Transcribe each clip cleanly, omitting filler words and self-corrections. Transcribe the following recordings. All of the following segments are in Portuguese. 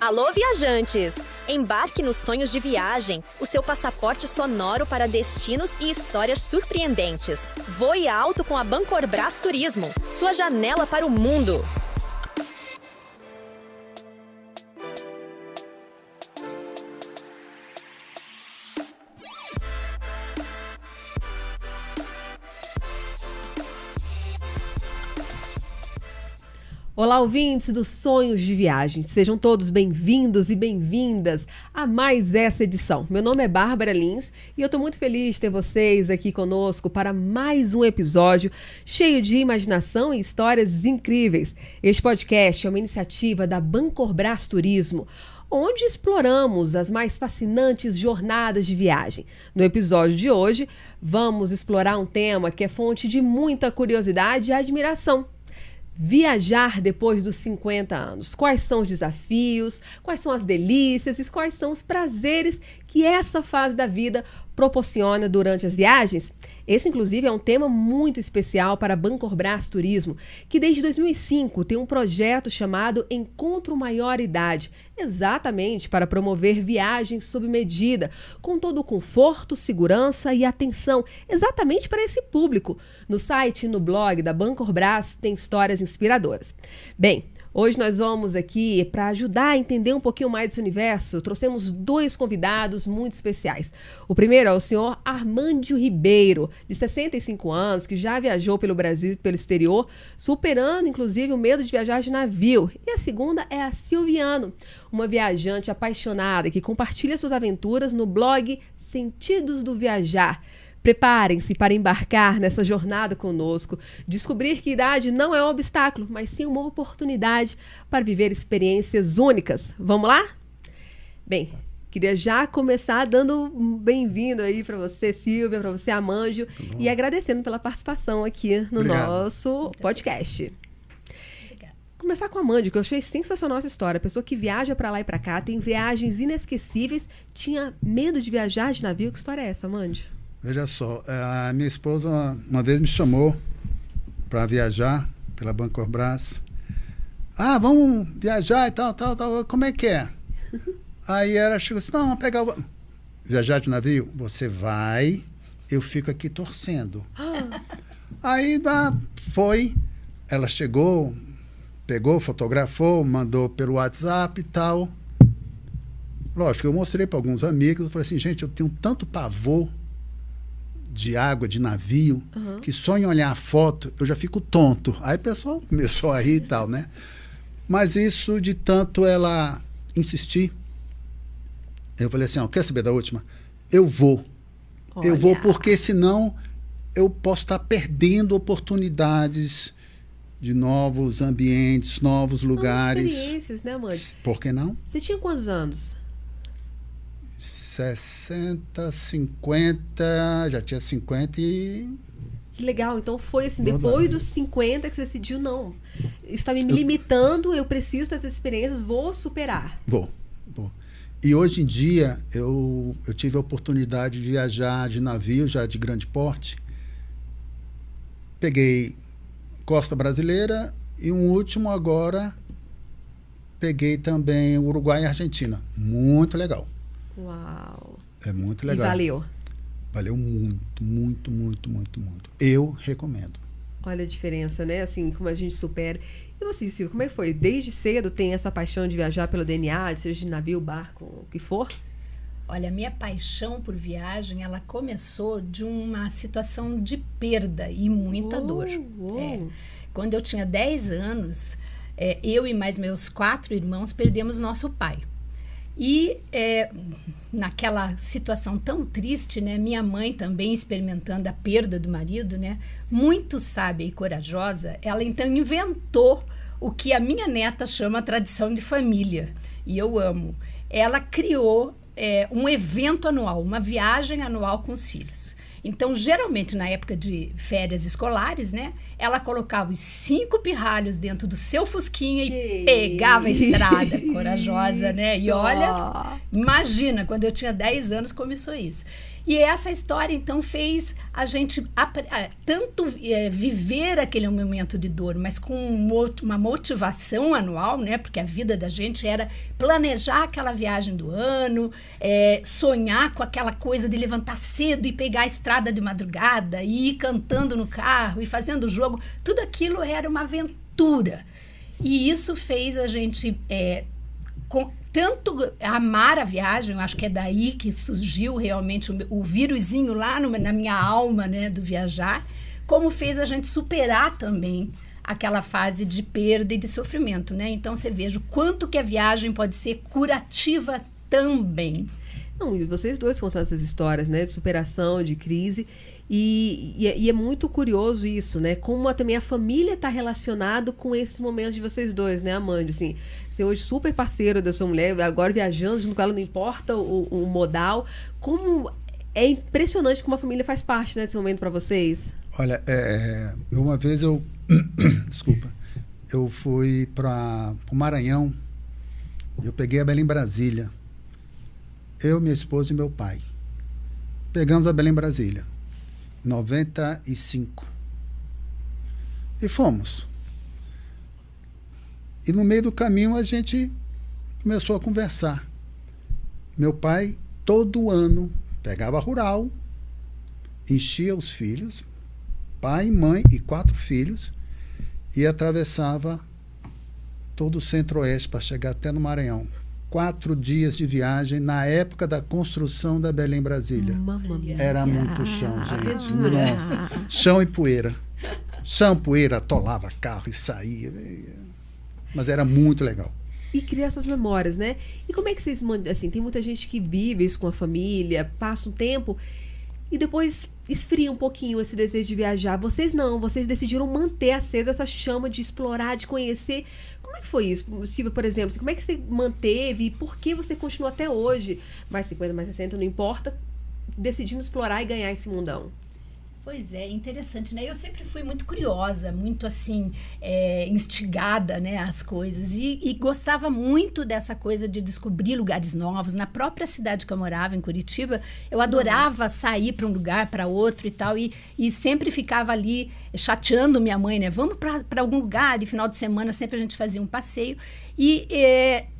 Alô, viajantes! Embarque nos sonhos de viagem, o seu passaporte sonoro para destinos e histórias surpreendentes. Voe alto com a Bancorbras Turismo, sua janela para o mundo. Olá, ouvintes dos Sonhos de Viagem. Sejam todos bem-vindos e bem-vindas a mais essa edição. Meu nome é Bárbara Lins e eu estou muito feliz de ter vocês aqui conosco para mais um episódio cheio de imaginação e histórias incríveis. Este podcast é uma iniciativa da Bancorbras Turismo, onde exploramos as mais fascinantes jornadas de viagem. No episódio de hoje, vamos explorar um tema que é fonte de muita curiosidade e admiração. Viajar depois dos 50 anos. Quais são os desafios, quais são as delícias e quais são os prazeres que essa fase da vida proporciona durante as viagens? Esse, inclusive, é um tema muito especial para a Bancorbras Turismo, que desde 2005 tem um projeto chamado Encontro Maior Idade, exatamente para promover viagens sob medida, com todo o conforto, segurança e atenção, exatamente para esse público. No site e no blog da Bancorbras tem histórias inspiradoras. Bem, hoje nós vamos aqui, para ajudar a entender um pouquinho mais desse universo, trouxemos dois convidados muito especiais. O primeiro é o senhor Armândio Ribeiro, de 65 anos, que já viajou pelo Brasil e pelo exterior, superando inclusive o medo de viajar de navio. E a segunda é a Silviano, uma viajante apaixonada que compartilha suas aventuras no blog Sentidos do Viajar. Preparem-se para embarcar nessa jornada conosco, descobrir que idade não é um obstáculo, mas sim uma oportunidade para viver experiências únicas. Vamos lá? Bem, queria já começar dando um bem-vindo aí para você, Silvia, para você, Armândio, e agradecendo pela participação aqui no nosso podcast. Começar com a Armândio, que eu achei sensacional essa história. Pessoa que viaja para lá e para cá, tem viagens inesquecíveis, tinha medo de viajar de navio. Que história é essa, Armândio? Veja só, a minha esposa uma vez me chamou para viajar pela Bancorbras. Ah, vamos viajar e tal, como é que é? Aí ela chegou assim, não, vamos pegar o... Viajar de navio? Você vai, eu fico aqui torcendo. Aí foi, ela chegou, pegou, fotografou, mandou pelo WhatsApp e tal. Lógico, eu mostrei para alguns amigos, eu falei assim, gente, eu tenho tanto pavor de água, de navio, que só em olhar a foto eu já fico tonto. Aí o pessoal começou a rir e tal, né? Mas isso, de tanto ela insistir, eu falei assim, ó, quer saber da última? Eu vou. Olha. Eu vou porque senão eu posso estar perdendo oportunidades de novos ambientes, novos lugares. Experiências, né, mãe? Por que não? Você tinha quantos anos? 60, 50, já tinha 50 e... Que legal, então foi assim, depois dos 50 que você decidiu, não, isso está me limitando, eu preciso dessas experiências, vou superar. Vou. E hoje em dia, eu tive a oportunidade de viajar de navio, já de grande porte. Peguei costa brasileira e um último agora, peguei também Uruguai e Argentina. Muito legal. Uau! É muito legal. E valeu? Valeu muito, muito, muito, muito, muito. Eu recomendo. Olha a diferença, né? Assim, como a gente supera. E você, Silvio, como é que foi? Desde cedo tem essa paixão de viajar pelo DNA, seja de navio, barco, o que for? Olha, a minha paixão por viagem, ela começou de uma situação de perda e muita dor. Quando eu tinha 10 anos, eu e mais meus 4 irmãos perdemos nosso pai. E naquela situação tão triste, né, minha mãe também experimentando a perda do marido, né, muito sábia e corajosa, ela então inventou o que a minha neta chama tradição de família, e eu amo. Ela criou um evento anual, uma viagem anual com os filhos. Então, geralmente, na época de férias escolares, né, ela colocava os 5 pirralhos dentro do seu fusquinha e pegava a estrada, corajosa, né? E olha, imagina, quando eu tinha 10 anos começou isso. E essa história, então, fez a gente tanto viver aquele momento de dor, mas com uma motivação anual, né? Porque a vida da gente era planejar aquela viagem do ano, sonhar com aquela coisa de levantar cedo e pegar a estrada de madrugada, e ir cantando no carro e fazendo jogo. Tudo aquilo era uma aventura. E isso fez a gente tanto amar a viagem. Eu acho que é daí que surgiu realmente o vírusinho lá na minha alma, né, do viajar, como fez a gente superar também aquela fase de perda e de sofrimento, né? Então você veja o quanto que a viagem pode ser curativa também. Não, e vocês dois contando essas histórias, né, de superação, de crise, e é muito curioso isso, né, como também a família está relacionado com esses momentos de vocês dois, né, Amandio, assim, você hoje super parceiro da sua mulher, agora viajando junto com ela, não importa o modal, como é impressionante como a família faz parte, né, desse momento para vocês. Olha, uma vez desculpa, eu fui para o Maranhão, eu peguei a Belém Brasília, eu, minha esposa e meu pai. Pegamos a Belém Brasília, 95. E fomos. E no meio do caminho a gente começou a conversar. Meu pai, todo ano, pegava a rural, enchia os filhos, pai, mãe e 4 filhos, e atravessava todo o centro-oeste para chegar até no Maranhão. 4 dias de viagem na época da construção da Belém Brasília. Era muito chão, gente. Nossa. Chão e poeira. Chão, poeira, atolava carro e saía. Mas era muito legal. E criar essas memórias, né? E como é que vocês... Assim, tem muita gente que vive isso com a família, passa um tempo e depois esfria um pouquinho esse desejo de viajar. Vocês não, vocês decidiram manter acesa essa chama de explorar, de conhecer. Como é que foi isso, Silvia, por exemplo? Como é que você manteve e por que você continua até hoje, mais 50, mais 60, não importa, decidindo explorar e ganhar esse mundão? Pois é, interessante, né? Eu sempre fui muito curiosa, muito assim, instigada, né, às coisas. E gostava muito dessa coisa de descobrir lugares novos. Na própria cidade que eu morava, em Curitiba, eu adorava sair para um lugar, para outro e tal. E sempre ficava ali chateando minha mãe, né? Vamos para algum lugar, e final de semana sempre a gente fazia um passeio. E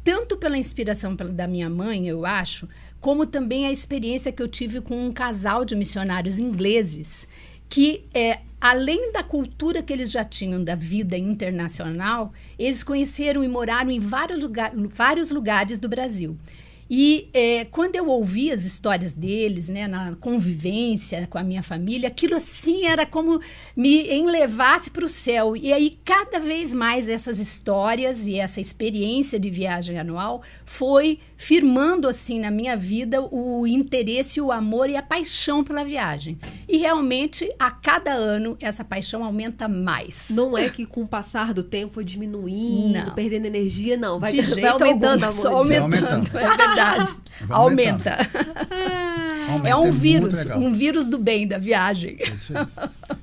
tanto pela inspiração da minha mãe, eu acho, como também a experiência que eu tive com um casal de missionários ingleses que, além da cultura que eles já tinham da vida internacional, eles conheceram e moraram em vários lugares do Brasil. E quando eu ouvi as histórias deles, né, na convivência com a minha família, aquilo assim era como me enlevasse para o céu. E aí, cada vez mais, essas histórias e essa experiência de viagem anual foi firmando assim na minha vida o interesse, o amor e a paixão pela viagem. E realmente, a cada ano, essa paixão aumenta mais. Não é que com o passar do tempo foi diminuindo, perdendo energia, não. Vai aumentando, amor. Só aumentando, é verdade. Aumenta. É um vírus do bem, da viagem. É isso aí.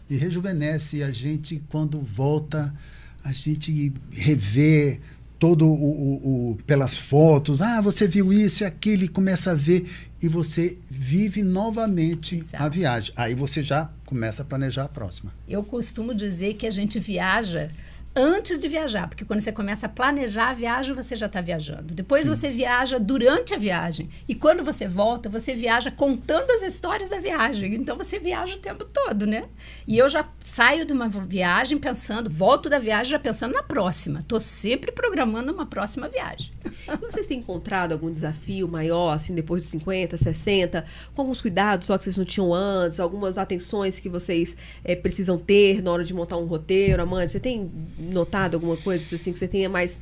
E rejuvenesce a gente quando volta, a gente revê todo pelas fotos. Você viu isso e aquilo, e começa a ver, e você vive novamente a viagem. Aí você já começa a planejar a próxima. Eu costumo dizer que a gente viaja antes de viajar, porque quando você começa a planejar a viagem, você já está viajando. Depois você viaja durante a viagem. E quando você volta, você viaja contando as histórias da viagem. Então, você viaja o tempo todo, né? E eu já saio de uma viagem volto da viagem já pensando na próxima. Estou sempre programando uma próxima viagem. E vocês têm encontrado algum desafio maior, assim, depois dos 50, 60, com alguns cuidados só que vocês não tinham antes, algumas atenções que vocês precisam ter na hora de montar um roteiro? Amanda, você tem notado alguma coisa assim que você tenha mais...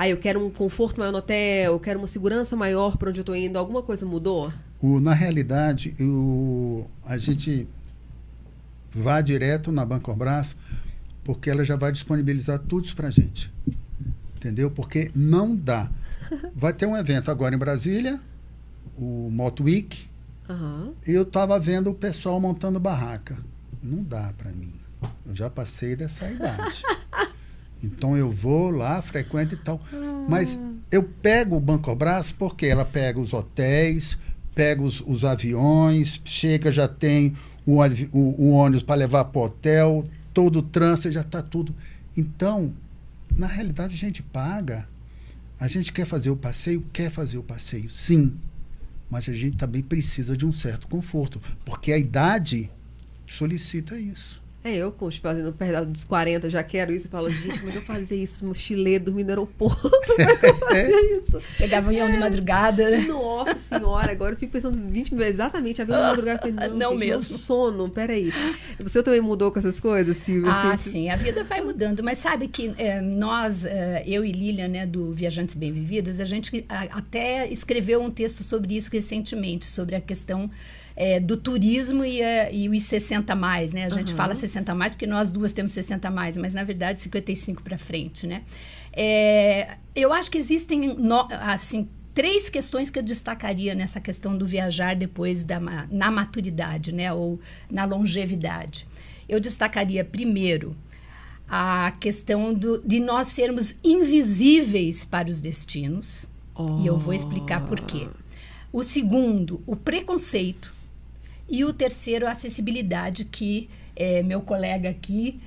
eu quero um conforto maior no hotel, eu quero uma segurança maior para onde eu estou indo. Alguma coisa mudou? Na realidade, a gente vai direto na Bancorbras, porque ela já vai disponibilizar tudo isso para a gente. Entendeu? Porque não dá. Vai ter um evento agora em Brasília, o Moto Week, e eu estava vendo o pessoal montando barraca. Não dá para mim. Eu já passei dessa idade. Então eu vou lá, frequento e tal. Mas eu pego o Bancorbras porque ela pega os hotéis, pega os aviões, chega, já tem o ônibus para levar para o hotel, todo o trânsito, já está tudo. Então, na realidade, a gente paga, a gente quer fazer o passeio, sim, mas a gente também precisa de um certo conforto, porque a idade solicita isso. Eu, fazendo perto dos 40, já quero isso. Eu falo, gente, como é que eu fazia isso? Mochileiro, dormir no aeroporto. Como é que eu fazia isso? Pegava avião de madrugada, né? Nossa senhora, agora eu fico pensando 20 mil exatamente. Avião de madrugada. Não gente, mesmo. Sono, peraí. Você também mudou com essas coisas, Silvia? Sim, a vida vai mudando. Mas sabe que nós, eu e Lilian, né, do Viajantes Bem Vividas, a gente até escreveu um texto sobre isso recentemente, sobre a questão do turismo e os 60 mais, né? A gente fala 60 mais porque nós duas temos 60 mais, mas na verdade 55 para frente, né? Eu acho que existem, assim, 3 questões que eu destacaria nessa questão do viajar depois na maturidade, né? Ou na longevidade. Eu destacaria primeiro a questão de nós sermos invisíveis para os destinos, e eu vou explicar por quê. O segundo, o preconceito. E o terceiro, a acessibilidade, que meu colega aqui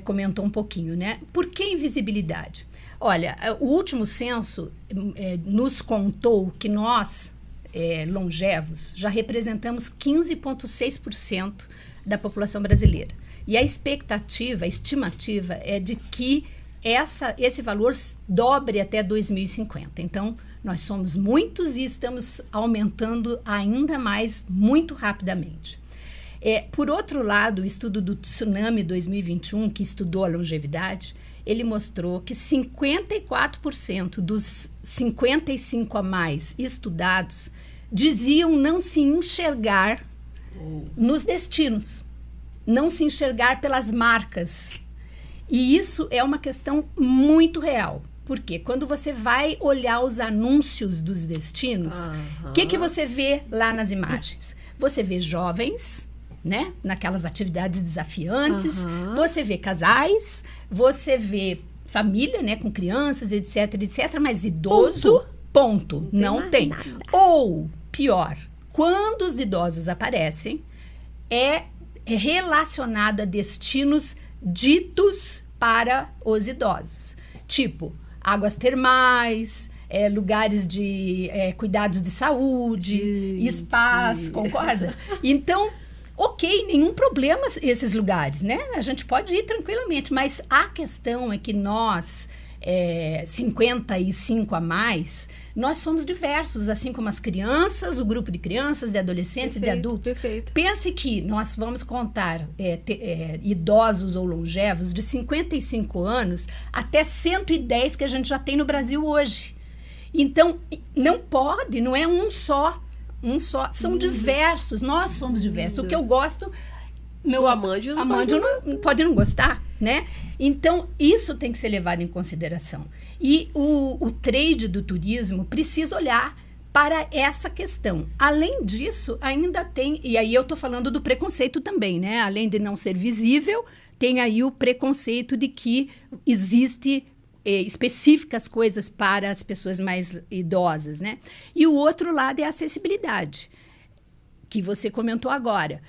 comentou um pouquinho, né? Por que invisibilidade? Olha, o último censo nos contou que nós, longevos, já representamos 15,6% da população brasileira. E a estimativa é de que esse valor dobre até 2050. Então, nós somos muitos e estamos aumentando ainda mais, muito rapidamente. Por outro lado, o estudo do Tsunami 2021, que estudou a longevidade, ele mostrou que 54% dos 55 a mais estudados diziam não se enxergar nos destinos, não se enxergar pelas marcas. E isso é uma questão muito real. Porque quando você vai olhar os anúncios dos destinos, o que você vê lá nas imagens? Você vê jovens, né? Naquelas atividades desafiantes. Você vê casais. Você vê família, né? Com crianças, etc, etc. Mas idoso, ponto. Não tem. Ou, pior, quando os idosos aparecem, é relacionado a destinos ditos para os idosos. Tipo, águas termais, lugares de cuidados de saúde, spas, concorda? Então, ok, nenhum problema esses lugares, né? A gente pode ir tranquilamente, mas a questão é que nós, 55 a mais, nós somos diversos, assim como as crianças, o grupo de crianças, de adolescentes, de adultos. Perfeito. Pense que nós vamos contar idosos ou longevos de 55 anos até 110 que a gente já tem no Brasil hoje. Então, não pode, não é um só. São diversos, nós somos diversos. O que eu gosto... O Amândio não pode não gostar, né? Então, isso tem que ser levado em consideração. E o trade do turismo precisa olhar para essa questão. Além disso, ainda tem... E aí eu estou falando do preconceito também, né? Além de não ser visível, tem aí o preconceito de que existe específicas coisas para as pessoas mais idosas, né? E o outro lado é a acessibilidade, que você comentou agora.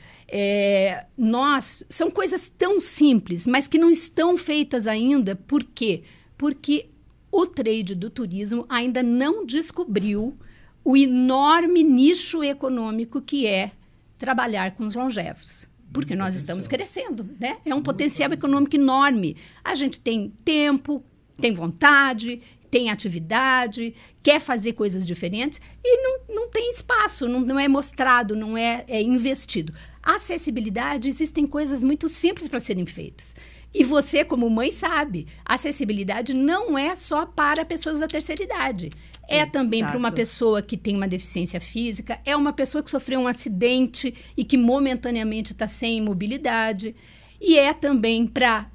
São coisas tão simples, mas que não estão feitas ainda. Por quê? Porque o trade do turismo ainda não descobriu o enorme nicho econômico que é trabalhar com os longevos. Porque nós estamos crescendo, né? É um potencial econômico enorme. A gente tem tempo, tem vontade, tem atividade, quer fazer coisas diferentes e não tem espaço, não é mostrado, não é investido. A acessibilidade, existem coisas muito simples para serem feitas. E você, como mãe, sabe, a acessibilidade não é só para pessoas da terceira idade. É também para uma pessoa que tem uma deficiência física, é uma pessoa que sofreu um acidente e que momentaneamente está sem mobilidade. E é também para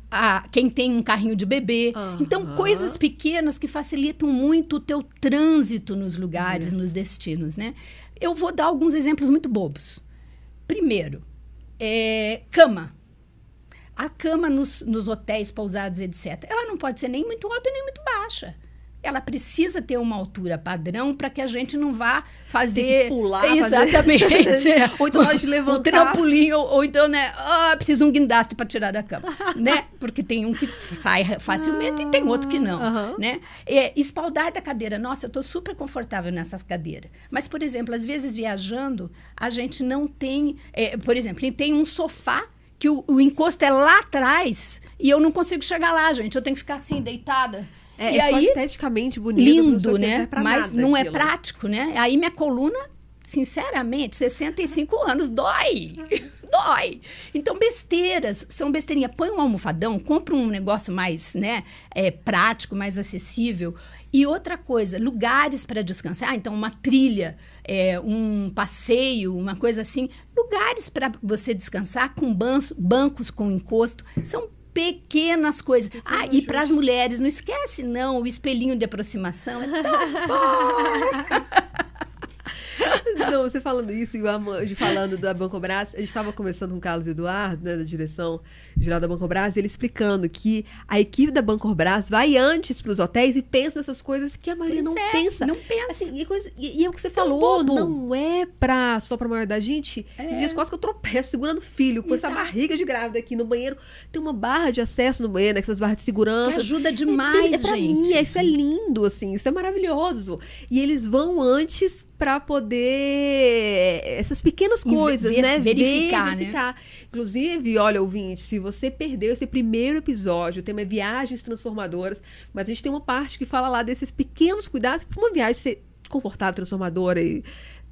quem tem um carrinho de bebê. Então, coisas pequenas que facilitam muito o teu trânsito nos lugares, nos destinos, né? Eu vou dar alguns exemplos muito bobos. Primeiro, cama. A cama nos hotéis, pousados, etc., ela não pode ser nem muito alta nem muito baixa. ela precisa ter uma altura padrão para que a gente não vá fazer... Tem que pular. Exatamente. Ou então nós levantar. Um trampolim, ou então, né? Precisa um guindaste para tirar da cama, né? Porque tem um que sai facilmente e tem outro que não, né? Espaldar da cadeira. Nossa, eu estou super confortável nessas cadeiras. Mas, por exemplo, às vezes viajando, a gente não tem... por exemplo, tem um sofá que o encosto é lá atrás e eu não consigo chegar lá, gente. Eu tenho que ficar assim, deitada. E aí, só esteticamente bonito. lindo, né? Mas não é prático, né? Aí minha coluna, sinceramente, 65 anos, dói. Dói. Então, besteiras, são besteirinha. Põe um almofadão, compra um negócio mais, né, prático, mais acessível. E outra coisa, lugares para descansar. Então, uma trilha, um passeio, uma coisa assim. Lugares para você descansar com bancos com encosto. São pequenas coisas. E para as mulheres, não esquece, não, o espelhinho de aproximação é tão bom. Não, você falando isso e o Amanjo falando da Bancobras, a gente estava conversando com o Carlos Eduardo, né, da direção geral da Bancobras, e ele explicando que a equipe da Bancobras vai antes para os hotéis e pensa nessas coisas que a maioria não pensa. Não pensa. Assim, e é o que você falou, não é só para a maior idade. Gente, esses dias quase que eu tropeço segurando o filho, com essa barriga de grávida aqui no banheiro. Tem uma barra de acesso no banheiro, essas barras de segurança. Que ajuda demais, pra gente. mim, isso é lindo, assim, isso é maravilhoso. E eles vão antes para poder essas pequenas coisas, né? Verificar, né? né? Inclusive, olha, ouvinte, se você perdeu esse primeiro episódio, o tema é viagens transformadoras, mas a gente tem uma parte que fala lá desses pequenos cuidados para uma viagem ser confortável, transformadora e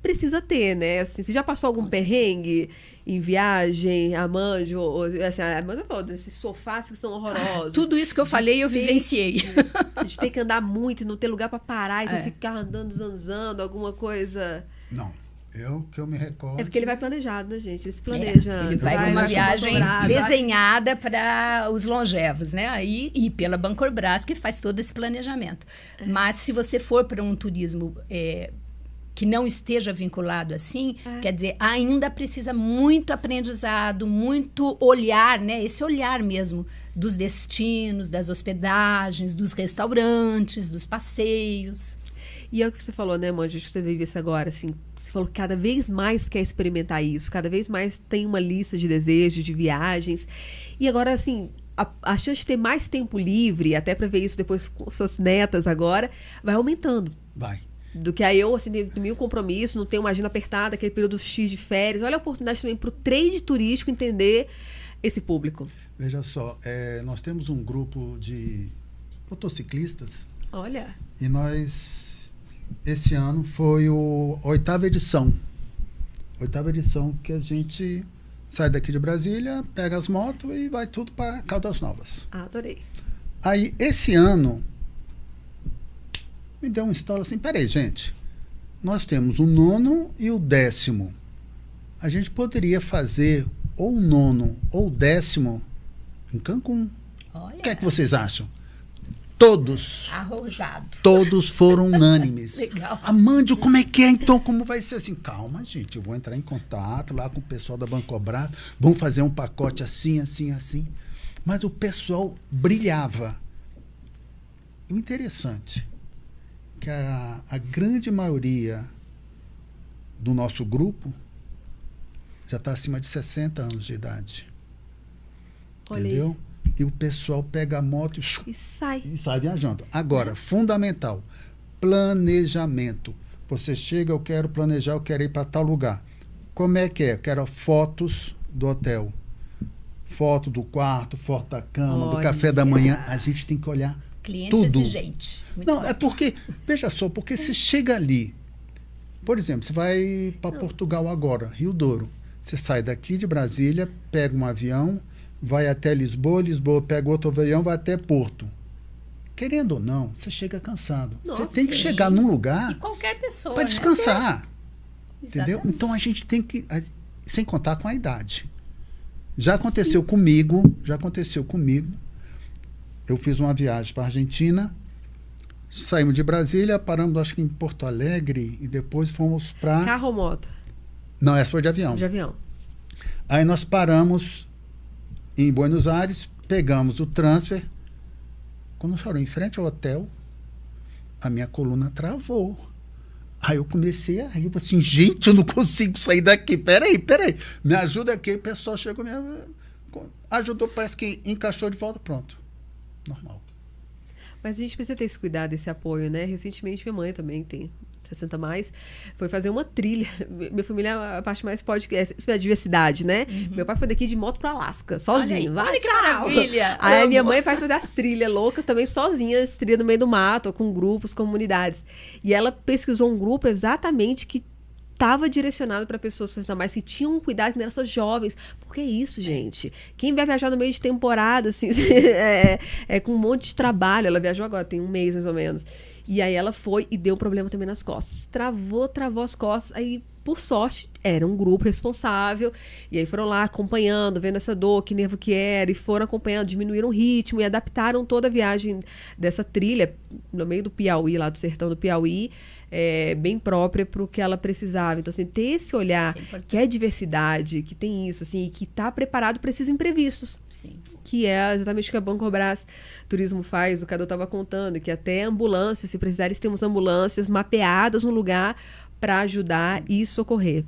precisa ter, né? Assim, você já passou algum perrengue em viagem, Amanjo, assim, a Amanjo falou desses sofás que são horrorosos. Tudo isso que eu falei, eu vivenciei. A gente tem que andar muito e não ter lugar para parar e tem que ficar andando, zanzando, alguma coisa. Não, que eu me recordo. É porque ele vai planejado, né, gente? Ele se planeja. Ele vai com uma viagem desenhada para os longevos, né? E pela Bancorbras, que faz todo esse planejamento. Mas se você for para um turismo que não esteja vinculado assim, quer dizer, ainda precisa muito aprendizado, muito olhar, né? Esse olhar mesmo dos destinos, das hospedagens, dos restaurantes, dos passeios. E é o que você falou, né, Manjo? Acho que você vive isso agora, assim. Você falou que cada vez mais quer experimentar isso, cada vez mais tem uma lista de desejos, de viagens. E agora, assim, a chance de ter mais tempo livre, até para ver isso depois com suas netas agora, vai aumentando. Vai. Do que aí eu, assim, tenho mil compromissos, não tenho uma agenda apertada, aquele período X de férias. Olha a oportunidade também para o trade turístico entender esse público. Veja só, nós temos um grupo de motociclistas. Olha. E nós, esse ano, foi a 8ª edição. 8ª edição que a gente sai daqui de Brasília, pega as motos e vai tudo para Caldas Novas. Adorei. Aí, esse ano, me deu um estalo assim, peraí, gente, nós temos o 9º e o 10º. A gente poderia fazer ou o 9º ou o 10º em Cancún. Olha. O que é que vocês acham? Todos. Arrojado. Todos foram unânimes. Legal. Amandio, como é que é então? Como vai ser assim? Calma, gente, eu vou entrar em contato lá com o pessoal da Bancobras, vamos fazer um pacote assim, assim, assim. Mas o pessoal brilhava. E o interessante que a grande maioria do nosso grupo já está acima de 60 anos de idade. Olha entendeu? Aí. E o pessoal pega a moto e sai viajando. Agora, fundamental, planejamento. Você chega, eu quero planejar, eu quero ir para tal lugar. Como é que é? Eu quero fotos do hotel, foto do quarto, foto da cama, do café da manhã. A gente tem que olhar cliente tudo. Exigente. Muito não, bom. é porque, veja só, porque você chega ali, por exemplo, você vai para Portugal agora, Rio Douro. Você sai daqui de Brasília, pega um avião, vai até Lisboa, pega outro avião, vai até Porto. Querendo ou não, você chega cansado. Nossa, você tem que chegar num lugar E qualquer pessoa, para descansar. Né? Entendeu? Exatamente. Então a gente tem que, sem contar com a idade. Já aconteceu comigo. Eu fiz uma viagem para a Argentina, saímos de Brasília, paramos acho que em Porto Alegre e depois fomos para... Carro ou moto? Não, essa foi de avião. De avião. Aí nós paramos em Buenos Aires, pegamos o transfer, quando chorou em frente ao hotel, a minha coluna travou. Aí eu comecei a rir, assim, gente, eu não consigo sair daqui, peraí, me ajuda aqui. O pessoal chegou, ajudou, parece que encaixou de volta, pronto, normal. Mas a gente precisa ter esse cuidado, esse apoio, né? Recentemente, minha mãe também tem 60 mais, foi fazer uma trilha. Minha família é a parte mais podcast, isso é a diversidade, né? Meu pai foi daqui de moto para Alasca, sozinho. Olha que maravilha! Aí minha mãe faz fazer as trilhas loucas também sozinha, trilha no meio do mato, com grupos, comunidades. E ela pesquisou um grupo exatamente que estava direcionado para pessoas 60 mais, que tinham um cuidado, que não eram só jovens. Porque é isso, gente. Quem vai viajar no meio de temporada, assim, com um monte de trabalho. Ela viajou agora, tem um mês mais ou menos. E aí ela foi e deu um problema também nas costas. Travou as costas. Aí, por sorte, era um grupo responsável. E aí foram lá acompanhando, vendo essa dor, que nervo que era. E foram acompanhando, diminuíram o ritmo e adaptaram toda a viagem dessa trilha no meio do Piauí, lá do sertão do Piauí, bem própria para o que ela precisava. Então, assim, ter esse olhar que é diversidade, que tem isso, assim, e que está preparado para esses imprevistos. Sim. Que é exatamente o que a Bancorbras Turismo faz, o Cadu estava contando, que até ambulâncias, se precisar, eles temos ambulâncias mapeadas no lugar para ajudar e socorrer.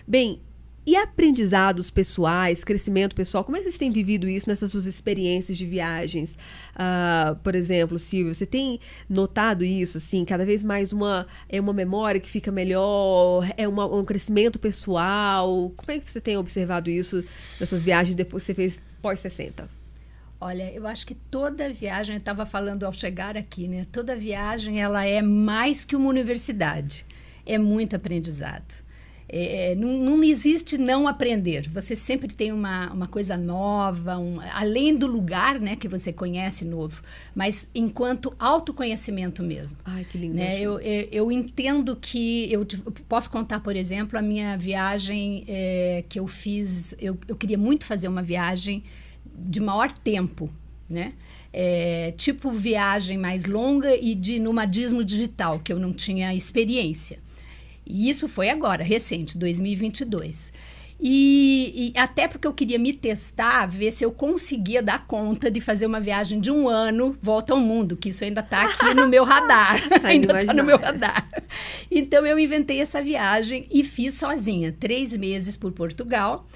Bem, e aprendizados pessoais, crescimento pessoal, como é que vocês têm vivido isso nessas suas experiências de viagens? Por exemplo, Silvia, você tem notado isso, assim, cada vez mais uma memória que fica melhor, um crescimento pessoal? Como é que você tem observado isso nessas viagens depois que você fez pós-60? Olha, eu acho que toda viagem, eu estava falando ao chegar aqui, né? Toda viagem, ela é mais que uma universidade. É muito aprendizado. Não existe não aprender. Você sempre tem uma coisa nova, além do lugar, né, que você conhece novo, mas enquanto autoconhecimento mesmo. Ai, que lindo. Né? Eu entendo que eu posso contar, por exemplo, a minha viagem que eu fiz. Eu queria muito fazer uma viagem de maior tempo, né? Tipo viagem mais longa e de nomadismo digital, que eu não tinha experiência. E isso foi agora, recente, 2022. E até porque eu queria me testar, ver se eu conseguia dar conta de fazer uma viagem de 1 ano, volta ao mundo, que isso ainda está aqui no meu radar. Ainda está no meu radar. Então, eu inventei essa viagem e fiz sozinha, 3 meses por Portugal.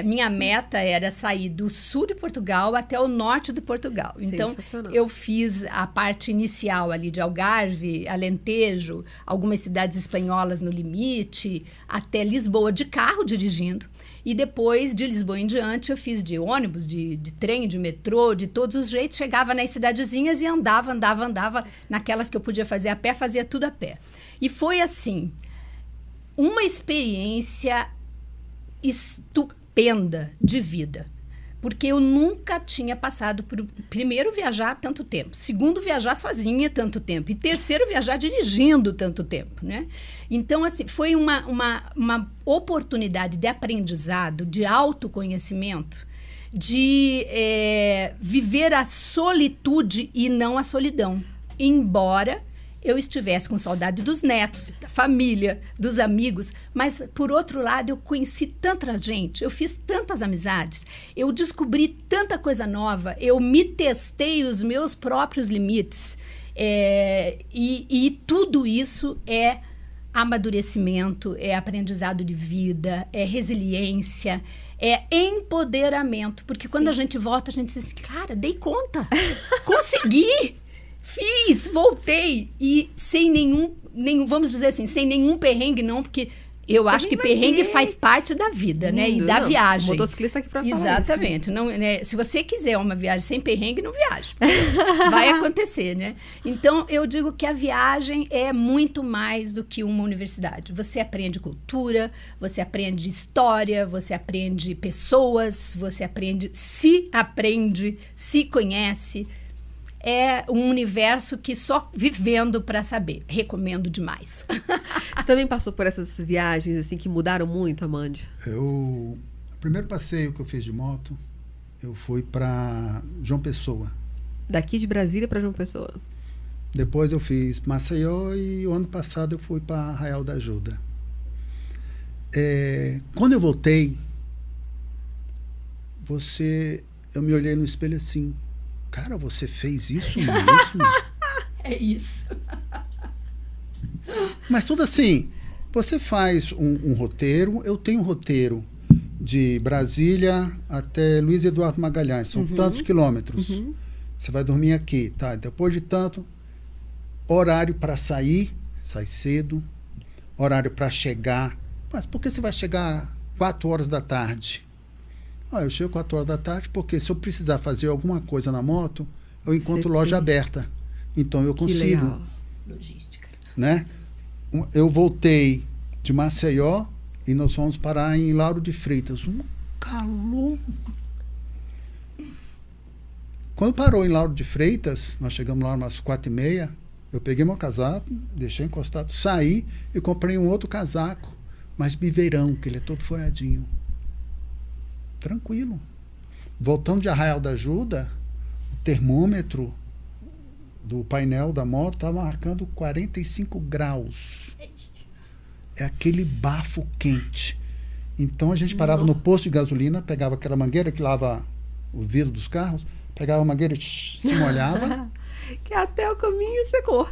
Minha meta era sair do sul de Portugal até o norte de Portugal. Então, eu fiz a parte inicial ali de Algarve, Alentejo, algumas cidades espanholas no limite, até Lisboa de carro dirigindo. E depois, de Lisboa em diante, eu fiz de ônibus, de trem, de metrô, de todos os jeitos. Chegava nas cidadezinhas e andava naquelas que eu podia fazer a pé, fazia tudo a pé. E foi assim, uma experiência estupenda de vida, porque eu nunca tinha passado por, primeiro, viajar tanto tempo, segundo, viajar sozinha tanto tempo, e terceiro, viajar dirigindo tanto tempo, né? Então, assim, foi uma oportunidade de aprendizado, de autoconhecimento, de viver a solitude e não a solidão, embora eu estivesse com saudade dos netos, da família, dos amigos, mas, por outro lado, eu conheci tanta gente, eu fiz tantas amizades, eu descobri tanta coisa nova, eu me testei os meus próprios limites, e tudo isso é amadurecimento, é aprendizado de vida, é resiliência, é empoderamento, porque quando a gente volta, a gente diz assim, cara, dei conta, consegui! Fiz, voltei, e sem nenhum, vamos dizer assim, sem nenhum perrengue não, porque eu acho que perrengue faz parte da vida, né, e da viagem. O motociclista aqui para falar exatamente, isso. Não, né, se você quiser uma viagem sem perrengue, não viaje, vai acontecer, né? Então, eu digo que a viagem é muito mais do que uma universidade. Você aprende cultura, você aprende história, você aprende pessoas, você se conhece. É um universo que só vivendo para saber. Recomendo demais. Você também passou por essas viagens assim que mudaram muito, Amândia? O primeiro passeio que eu fiz de moto, eu fui para João Pessoa. Daqui de Brasília para João Pessoa. Depois eu fiz Maceió e o ano passado eu fui para Arraial da Ajuda. Quando eu voltei, eu me olhei no espelho assim, cara, você fez isso mesmo? É isso. Mas tudo assim, você faz um roteiro, eu tenho um roteiro de Brasília até Luiz Eduardo Magalhães, são tantos quilômetros. Você vai dormir aqui, tá? Depois de tanto, horário para sair, sai cedo, horário para chegar. Mas por que você vai chegar 4 horas da tarde? Eu chego 4 horas da tarde porque se eu precisar fazer alguma coisa na moto, eu encontro loja aberta. Então eu consigo. Logística. Né? Eu voltei de Maceió e nós fomos parar em Lauro de Freitas. Um calor. Quando parou em Lauro de Freitas, nós chegamos lá umas 4h30, eu peguei meu casaco, deixei encostado, saí e comprei um outro casaco, mas biveirão, que ele é todo furadinho. Tranquilo. Voltando de Arraial da Ajuda, o termômetro do painel da moto estava marcando 45 graus. É aquele bafo quente. Então a gente parava no posto de gasolina, pegava aquela mangueira que lava o vidro dos carros, pegava a mangueira e se molhava. Que até o caminho secou.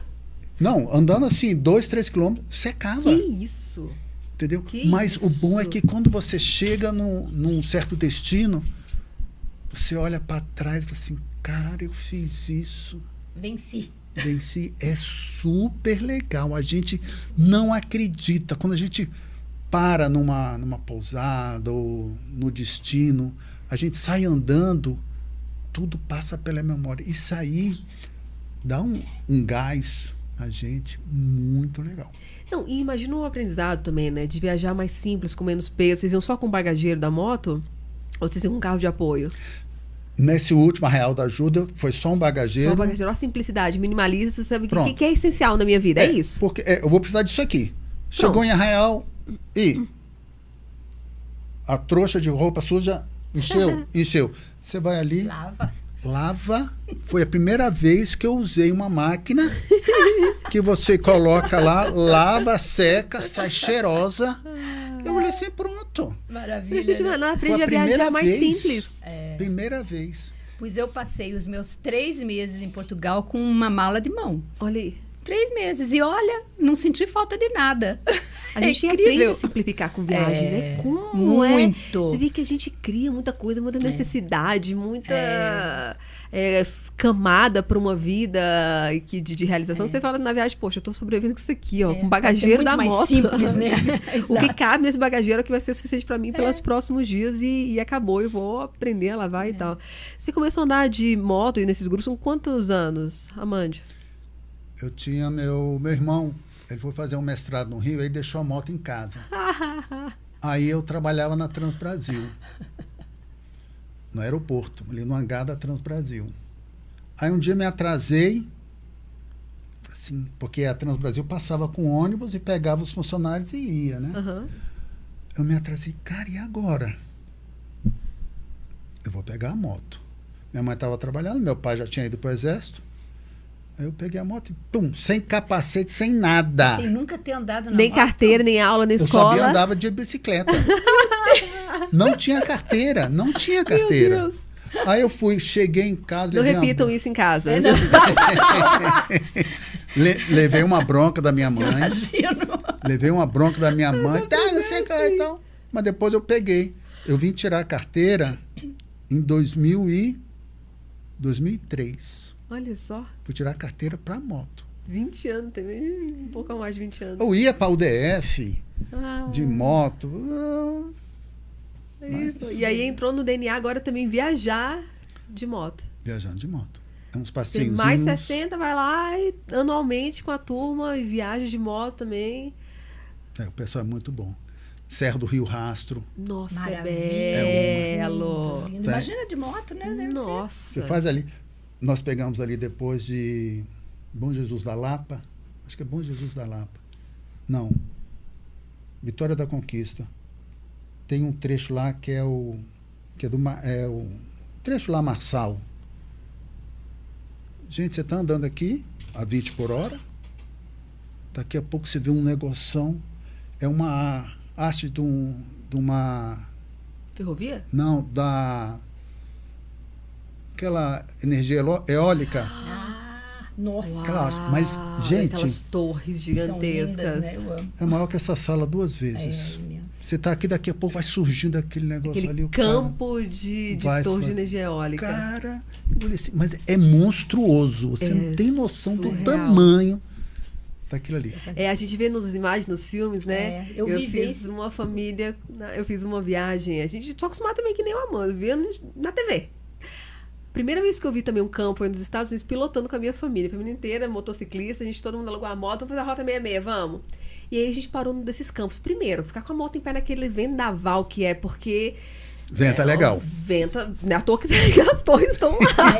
Não, andando assim, 2, 3 quilômetros, secava. Que isso? Entendeu? Que Mas isso? o bom é que quando você chega num certo destino, você olha para trás e fala assim, cara, eu fiz isso. Venci. É super legal. A gente não acredita. Quando a gente para numa pousada ou no destino, a gente sai andando, tudo passa pela memória. E sair dá um gás a gente muito legal. Não, e imagina um aprendizado também, né? De viajar mais simples, com menos peso. Vocês iam só com o bagageiro da moto? Ou vocês iam com um carro de apoio? Nesse último Arraial da Ajuda, foi só um bagageiro. Só bagageiro. Olha a simplicidade, minimalista. Você sabe o Pronto. que é essencial na minha vida, é isso. Porque eu vou precisar disso aqui. Chegou Pronto. em Arraial e a trouxa de roupa suja encheu. Você vai ali, lava. Foi a primeira vez que eu usei uma máquina que você coloca lá, lava, seca, sai cheirosa. Eu olhei assim, pronto. Maravilha. Gente, né? mano, Foi aprende a viajar mais simples. Primeira vez. Pois eu passei os meus 3 meses em Portugal com uma mala de mão. Olha aí. 3 meses. E olha, não senti falta de nada. A gente aprende a simplificar com viagem, né? Como muito. Você vê que a gente cria muita coisa, muita necessidade, muita camada para uma vida de realização. Você fala na viagem, poxa, eu tô sobrevivendo com isso aqui, ó, com o bagageiro da moto. Mais simples, né? O que cabe nesse bagageiro é que vai ser suficiente para mim pelos próximos dias e acabou. Eu vou aprender a lavar e tal. Você começou a andar de moto e nesses grupos com quantos anos, Amândia? Eu tinha meu irmão, ele foi fazer um mestrado no Rio, aí deixou a moto em casa. Aí eu trabalhava na Transbrasil, no aeroporto, ali no hangar da Transbrasil. Aí um dia me atrasei, assim, porque a Transbrasil passava com ônibus e pegava os funcionários e ia, né? Uhum. Eu me atrasei, cara, e agora? Eu vou pegar a moto. Minha mãe estava trabalhando, meu pai já tinha ido para o exército. Aí eu peguei a moto e pum, sem capacete, sem nada. Sem nunca ter andado na Nem moto. carteira, nem aula na escola. Eu só andava de bicicleta. Não tinha carteira. Meu Deus. Aí eu cheguei em casa... Não repitam isso em casa. Levei uma bronca da minha mãe. Imagino. Levei uma bronca da minha mãe. Não sei o que lá, então. Mas depois eu peguei. Eu vim tirar a carteira em 2003. Olha só. Fui tirar a carteira para moto. 20 anos também, um pouco mais de 20 anos. Eu ia para o UDF de moto. E aí entrou no DNA agora também viajar de moto. Viajando de moto. É uns Tem passeios. mais 60, vai lá e anualmente com a turma e viaja de moto também. O pessoal é muito bom. Serra do Rio Rastro. Nossa, Maravilha. é belo. Muito lindo. Imagina de moto, né? Deve Nossa. Você faz ali. Nós pegamos ali depois de Bom Jesus da Lapa. Acho que é Bom Jesus da Lapa. Não. Vitória da Conquista. Tem um trecho lá que é o trecho lá Marçal. Gente, você está andando aqui a 20 por hora. Daqui a pouco você vê um negoção. É uma haste de uma... Ferrovia? Não, aquela energia eólica. Nossa. Mas, gente... Aquelas torres gigantescas. São lindas, né? Eu amo. É maior que essa sala 2 vezes. Imenso. Você está aqui, daqui a pouco vai surgindo aquele negócio Aquele ali. campo de torre de energia eólica. Cara, mas é monstruoso. Você não tem noção surreal. do tamanho daquilo ali. A gente vê nas imagens, nos filmes, né? Eu fiz uma família, eu fiz uma viagem. A gente só acostumado também que nem o Amanda, vendo na TV. Primeira vez que eu vi também um campo foi nos Estados Unidos, pilotando com a minha família inteira, motociclista, todo mundo alugou a moto, vamos fazer a rota 66, vamos. E aí a gente parou num desses campos. Primeiro, ficar com a moto em pé naquele vendaval que é, porque... Venta legal. Venta, não é à toa que as torres estão lá.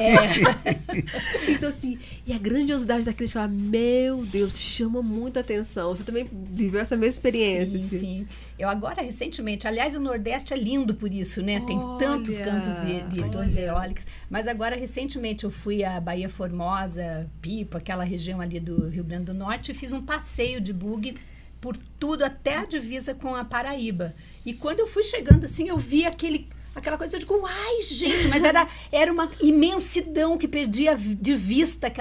Então, assim, e a grandiosidade daqueles caras, meu Deus, chama muita atenção. Você também viveu essa mesma experiência? Sim, assim? sim. Eu agora, recentemente, aliás, o Nordeste é lindo por isso, né? Tem tantos campos de torres eólicas. Mas agora, recentemente, eu fui a Bahia Formosa, Pipa, aquela região ali do Rio Grande do Norte, e fiz um passeio de buggy por tudo, até a divisa com a Paraíba. E quando eu fui chegando assim, eu vi aquela coisa, eu digo, uai, gente, mas era uma imensidão que perdia de vista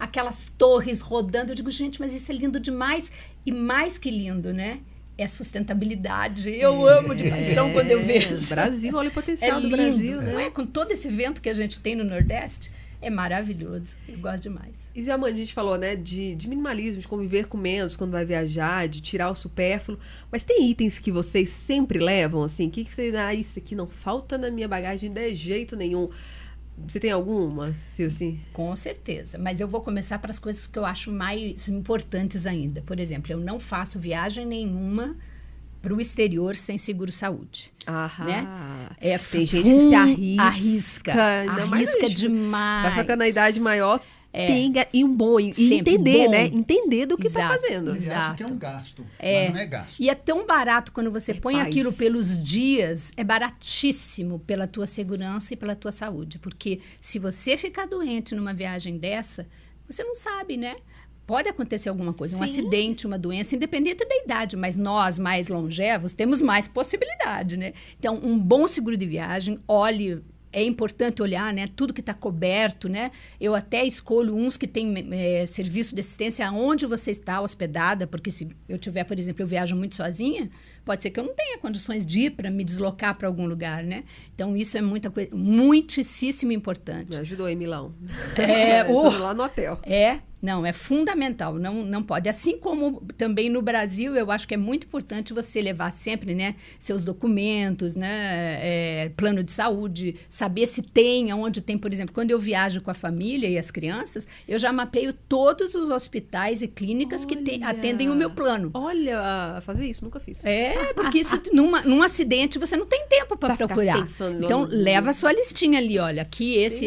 aquelas torres rodando. Eu digo, gente, mas isso é lindo demais. E mais que lindo, né? É sustentabilidade. Eu amo de paixão quando eu vejo. Brasil, olha o potencial do lindo, Brasil, né? Não é? Com todo esse vento que a gente tem no Nordeste, é maravilhoso. Eu gosto demais. E Amanda, a gente falou, né, de minimalismo, de conviver com menos quando vai viajar, de tirar o supérfluo. Mas tem itens que vocês sempre levam, assim? Que vocês... isso aqui não falta na minha bagagem de jeito nenhum. Você tem alguma, assim? Com certeza. Mas eu vou começar para as coisas que eu acho mais importantes ainda. Por exemplo, eu não faço viagem nenhuma para o exterior sem seguro-saúde. Né? Tem gente que se arrisca demais. Vai ficando na idade maior, e um bom, e entender, né? Entender do que está fazendo. Você acha que é um gasto, mas não é gasto. E é tão barato quando você põe aquilo pelos dias, é baratíssimo pela tua segurança e pela tua saúde. Porque se você ficar doente numa viagem dessa, você não sabe, né? Pode acontecer alguma coisa, um acidente, uma doença, independente da idade, mas nós, mais longevos, temos mais possibilidade, né? Então, um bom seguro de viagem, é importante olhar, né? Tudo que está coberto, né? Eu até escolho uns que têm serviço de assistência aonde você está hospedada, porque se eu tiver, por exemplo, eu viajo muito sozinha, pode ser que eu não tenha condições de ir para me deslocar para algum lugar, né? Então, isso é muitíssimo importante. Me ajudou em Milão. Lá no hotel. Não, é fundamental, não pode. Assim como também no Brasil, eu acho que é muito importante você levar sempre, né, seus documentos, né, plano de saúde, saber se tem, aonde tem, por exemplo, quando eu viajo com a família e as crianças, eu já mapeio todos os hospitais e clínicas que atendem o meu plano. Olha, fazer isso, nunca fiz. Porque isso, num acidente você não tem tempo para procurar. Então, leva a sua listinha ali, olha, aqui esse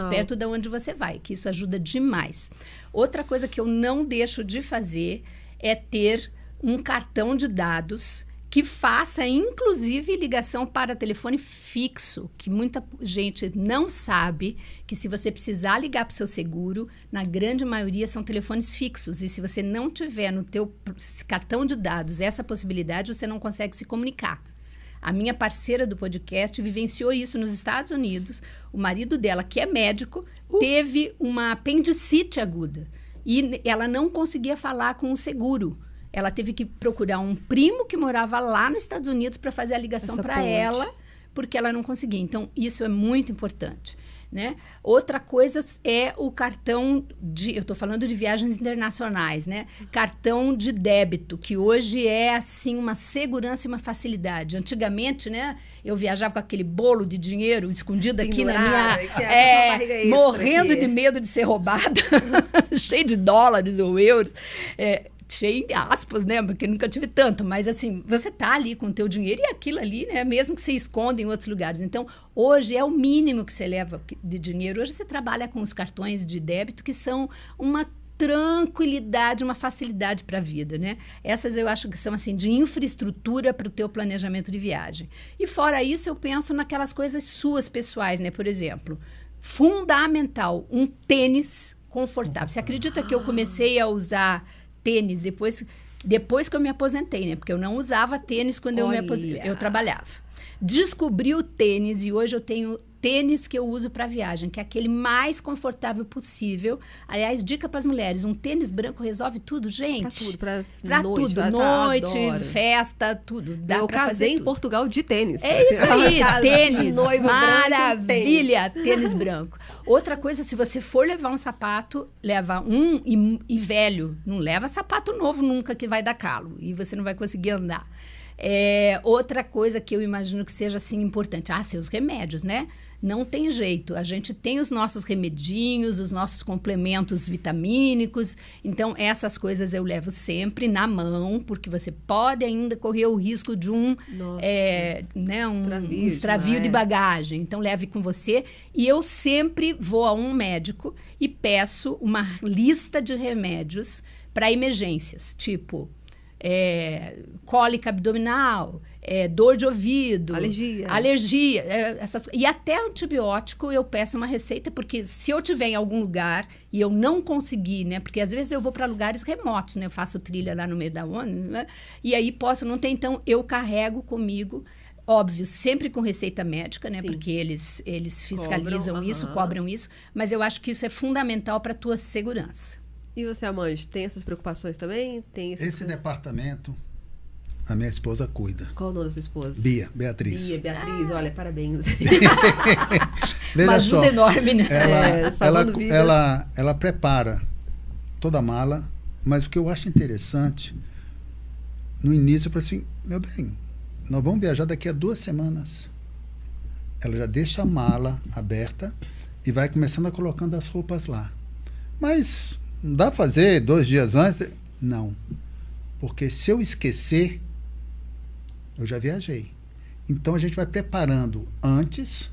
perto de onde você vai, que isso ajuda demais. Outra coisa que eu não deixo de fazer é ter um cartão de dados que faça, inclusive, ligação para telefone fixo, que muita gente não sabe que se você precisar ligar para o seu seguro, na grande maioria são telefones fixos. E se você não tiver no teu cartão de dados essa possibilidade, você não consegue se comunicar. A minha parceira do podcast vivenciou isso nos Estados Unidos. O marido dela, que é médico, teve uma apendicite aguda. E ela não conseguia falar com o seguro. Ela teve que procurar um primo que morava lá nos Estados Unidos para fazer a ligação para ela, porque ela não conseguia. Então, isso é muito importante, né? Outra coisa é o cartão eu estou falando de viagens internacionais, né? Cartão de débito, que hoje é, assim, uma segurança e uma facilidade. Antigamente, né? Eu viajava com aquele bolo de dinheiro escondido aqui na minha... morrendo de medo de ser roubada, cheio de dólares ou euros, cheio de aspas, né? Porque nunca tive tanto. Mas, assim, você tá ali com o teu dinheiro e aquilo ali, né? Mesmo que você esconda em outros lugares. Então, hoje é o mínimo que você leva de dinheiro. Hoje você trabalha com os cartões de débito que são uma tranquilidade, uma facilidade para a vida, né? Essas eu acho que são, assim, de infraestrutura para o teu planejamento de viagem. E fora isso, eu penso naquelas coisas suas pessoais, né? Por exemplo, fundamental, um tênis confortável. Você acredita que eu comecei a usar tênis depois que eu me aposentei, né? Porque eu não usava tênis quando eu trabalhava. Descobri o tênis e hoje eu tenho tênis que eu uso para viagem, que é aquele mais confortável possível. Aliás, dica para as mulheres, um tênis branco resolve tudo, gente. Pra tudo, pra tudo, noite, festa, tudo. Dá eu pra casei fazer em tudo. Portugal de tênis. É isso aí, tênis, noivo maravilha, tênis branco. Outra coisa, se você for levar um sapato, leva um e velho. Não leva sapato novo nunca, que vai dar calo e você não vai conseguir andar. Outra coisa que eu imagino que seja assim importante, seus remédios, né? Não tem jeito, a gente tem os nossos remedinhos, os nossos complementos vitamínicos, então essas coisas eu levo sempre na mão, porque você pode ainda correr o risco de um extravio de bagagem, então leve com você. E eu sempre vou a um médico e peço uma lista de remédios para emergências, tipo cólica abdominal, dor de ouvido, alergia, e até antibiótico eu peço uma receita, porque se eu tiver em algum lugar e eu não conseguir, né, porque às vezes eu vou para lugares remotos, né, eu faço trilha lá no meio da onda, né, e aí não tem, então eu carrego comigo, óbvio, sempre com receita médica, né, porque eles fiscalizam cobram isso, mas eu acho que isso é fundamental para a tua segurança. E você, Amande, tem essas preocupações também? Esse departamento, a minha esposa cuida. Qual o nome da sua esposa? Beatriz, olha, parabéns. Veja uma só, ajuda enorme, né? Ela prepara toda a mala, mas o que eu acho interessante, no início eu falei assim, meu bem, nós vamos viajar daqui a 2 semanas. Ela já deixa a mala aberta e vai começando a colocando as roupas lá. Mas não dá para fazer 2 dias antes? Não. Porque se eu esquecer, eu já viajei. Então a gente vai preparando antes,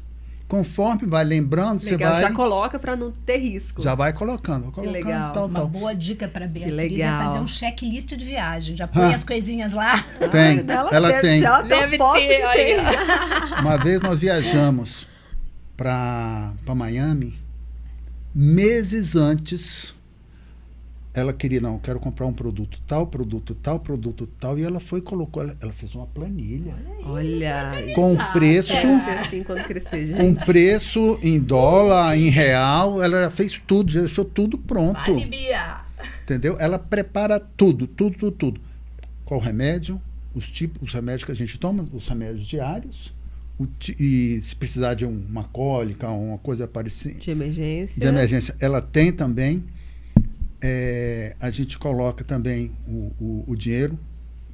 conforme vai lembrando, você vai... Já coloca para não ter risco. Já vai colocando. Legal. Uma boa dica para Beatriz é fazer um checklist de viagem. Já põe as coisinhas lá. Tem, ela tem. Deve ter. Uma vez nós viajamos para Miami, meses antes... Ela queria, quero comprar um produto tal, e ela foi e colocou, ela fez uma planilha. Olha, com preço, assim quando crescer, gente. Com preço em dólar, em real, ela fez tudo, já deixou tudo pronto. Vale, Bia. Entendeu? Ela prepara tudo. Qual remédio, os remédios que a gente toma, os remédios diários, e se precisar de uma cólica, uma coisa parecida. De emergência, ela tem também. A gente coloca também o dinheiro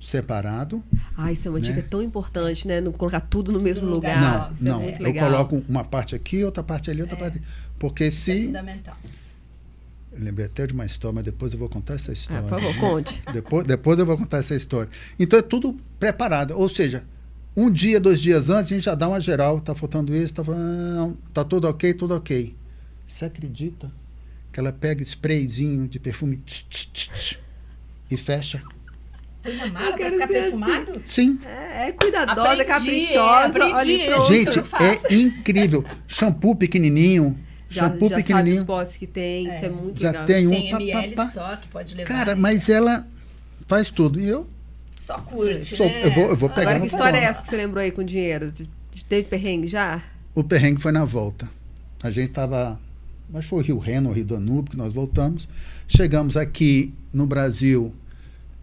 separado. Isso é uma dica tão importante, né? Não colocar tudo no mesmo lugar. Não. É muito legal. Eu coloco uma parte aqui, outra parte ali, outra parte ali. Porque se... É fundamental. Eu lembrei até de uma história, mas depois eu vou contar essa história. Por favor, conte. Depois eu vou contar essa história. Então é tudo preparado. Ou seja, 1 dia, 2 dias antes, a gente já dá uma geral. Tá faltando isso, tá tudo ok, tudo ok. Você acredita que ela pega sprayzinho de perfume e fecha? Põe na mala pra ficar perfumado? Assim. Sim. É cuidadosa, caprichosa. Olha, gente, é incrível. Shampoo pequenininho. Já sabe os postos que tem, isso é muito legal. Já tem 100 ml só que pode levar. Cara, mas ela faz tudo. E eu... Só curte, né? Eu vou pegar. Agora, que história é essa que você lembrou aí com dinheiro? Teve perrengue já? O perrengue foi na volta. A gente estava... Mas foi o Rio Reno, o Rio Danúbio, que nós voltamos. Chegamos aqui no Brasil,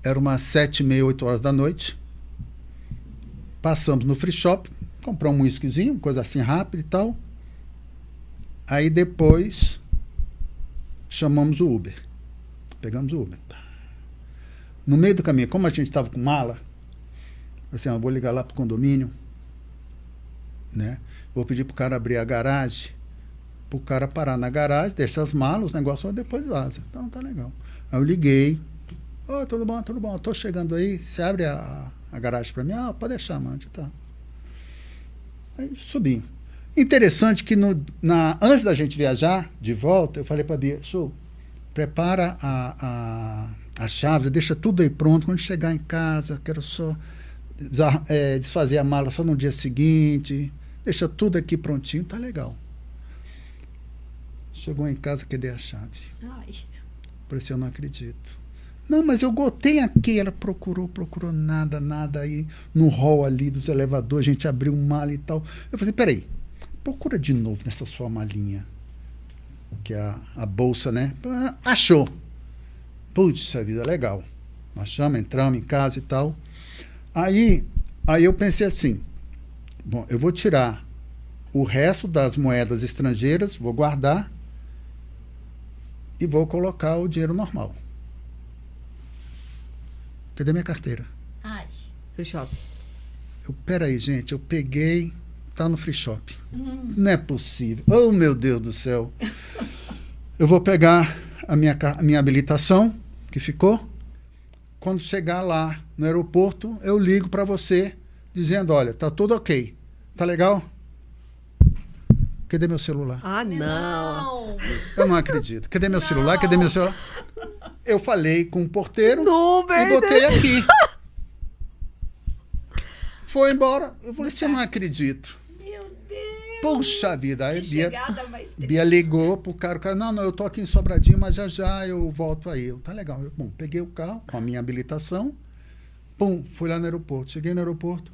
era umas 7h30, 8 horas da noite. Passamos no free shop, compramos um whiskyzinho, coisa assim rápida e tal. Aí depois chamamos o Uber. Pegamos o Uber. No meio do caminho, como a gente estava com mala, assim, eu vou ligar lá para o condomínio, né? Vou pedir para o cara abrir a garagem, para o cara parar na garagem, deixa as malas, os negócios, depois vaza. Então tá legal. Aí eu liguei. Tudo bom, eu tô chegando aí, você abre a garagem para mim? Pode deixar, Mande, tá. Aí subi. Interessante que antes da gente viajar de volta, eu falei para a Bia, prepara a chave, deixa tudo aí pronto, quando chegar em casa, quero só desfazer a mala só no dia seguinte, deixa tudo aqui prontinho, tá legal. Chegou em casa, cadê a chave? Falei assim, eu não acredito. Não, mas eu botei aqui. Ela procurou nada aí no hall ali dos elevadores, a gente abriu um mala e tal. Eu falei, peraí, procura de novo nessa sua malinha, que é a bolsa, né? Achou. Puxa vida, legal. Achamos, entramos em casa e tal. Aí eu pensei assim, bom, eu vou tirar o resto das moedas estrangeiras, vou guardar e vou colocar o dinheiro normal. Cadê minha carteira? Ai. Free shop. Peraí, gente, eu peguei, tá no free shop. Não é possível. Oh, meu Deus do céu. Eu vou pegar a minha habilitação, que ficou. Quando chegar lá no aeroporto, eu ligo para você, dizendo, olha, tá tudo ok. Tá legal? Cadê meu celular? Ah, não. Eu não acredito. Cadê meu celular? Cadê meu celular? Eu falei com o porteiro e botei aqui. Foi embora. Eu falei assim, eu não acredito. Meu Deus. Puxa vida. Aí Que chegada mais triste. Bia ligou pro cara. O cara, não, eu tô aqui em Sobradinho, mas já eu volto aí. Tá legal. Bom, peguei o carro com a minha habilitação. Pum, fui lá no aeroporto. Cheguei no aeroporto.